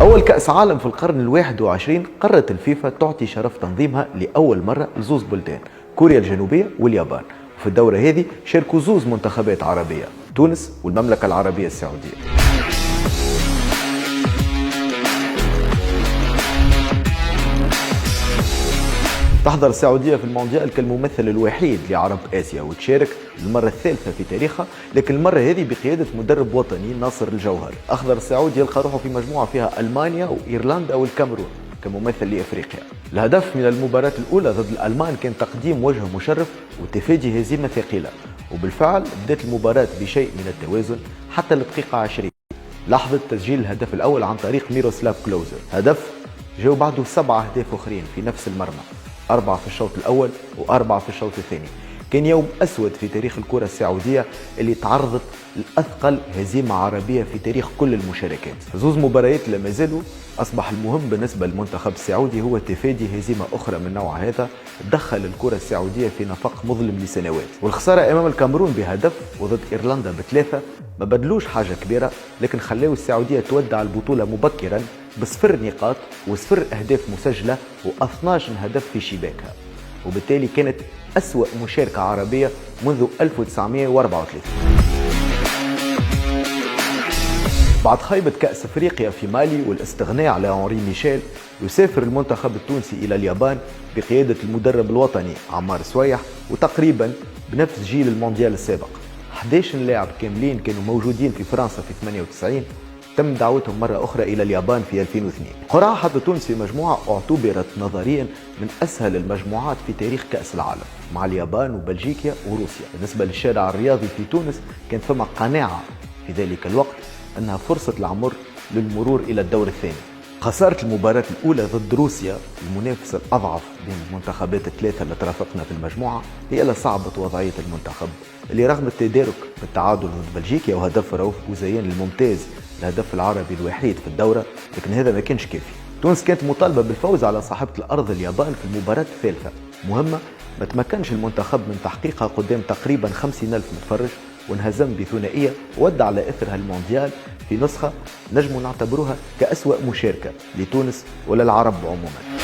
أول كأس عالم في القرن الواحد وعشرين قررت الفيفا تعطي شرف تنظيمها لأول مرة لزوز بلدان، كوريا الجنوبية واليابان. وفي الدورة هذه شاركوا زوز منتخبات عربية، تونس والمملكة العربية السعودية. تحضر السعودية في المونديال كالممثل الوحيد لعرب آسيا، وتشارك للمرة الثالثة في تاريخها، لكن المرة هذه بقيادة مدرب وطني ناصر الجوهر. أخضر السعودي يلقى روحه في مجموعة فيها ألمانيا وإيرلندا والكاميرون كممثل لأفريقيا. الهدف من المباراة الأولى ضد الألمان كان تقديم وجه مشرف وتفادي هزيمة ثقيلة، وبالفعل بدأت المباراة بشيء من التوازن حتى الدقيقة 20 لحظة تسجيل الهدف الأول عن طريق ميروسلاف كلوزر. هدف جاء بعده 7 أهداف أخرين في نفس المرمى، 4 في الشوط الأول و4 في الشوط الثاني. كان يوم أسود في تاريخ الكرة السعودية اللي تعرضت لأثقل هزيمة عربية في تاريخ كل المشاركات. زوز مباريات لما زالوا أصبح المهم بالنسبة للمنتخب السعودي هو تفادي هزيمة أخرى من نوع هذا دخل الكرة السعودية في نفق مظلم لسنوات. والخسارة أمام الكاميرون بهدف وضد إيرلندا ب3 ما بدلوش حاجة كبيرة، لكن خلاو السعودية تودع البطولة مبكرا ب0 نقاط و0 أهداف مسجلة و12 هدف في شباكها، وبالتالي كانت أسوأ مشاركة عربية منذ 1934. بعد خيبة كأس افريقيا في مالي والاستغناء على هنري ميشيل، يسافر المنتخب التونسي إلى اليابان بقيادة المدرب الوطني عمار سويح، وتقريبا بنفس جيل المونديال السابق. 11 لاعب كاملين كانوا موجودين في فرنسا في 98 تم دعوتهم مرة أخرى إلى اليابان في 2002. قرعة حط تونس في مجموعة اعتبرت نظريا من أسهل المجموعات في تاريخ كأس العالم، مع اليابان وبلجيكا وروسيا. بالنسبة للشارع الرياضي في تونس كانت فما قناعة في ذلك الوقت أنها فرصة العمر للمرور إلى الدور الثاني. خسارة المباراة الأولى ضد روسيا، المنافس الأضعف بين المنتخبات الثلاثة اللي ترافقنا في المجموعة، هي اللي صعبت وضعية المنتخب اللي رغم التدارك بالتعادل ضد بلجيكا وهدف رؤوف بوزيان الممتاز الهدف العربي الوحيد في الدورة، لكن هذا ما كانش كافي. تونس كانت مطالبة بالفوز على صاحبة الأرض اليابان في المباراة الثالثة، مهمة ما تمكنش المنتخب من تحقيقها قدام تقريبا 50,000 متفرج، وانهزم بثنائية ودع على إثرها المونديال في نسخة نجم نعتبروها كأسوأ مشاركة لتونس وللعرب عموما.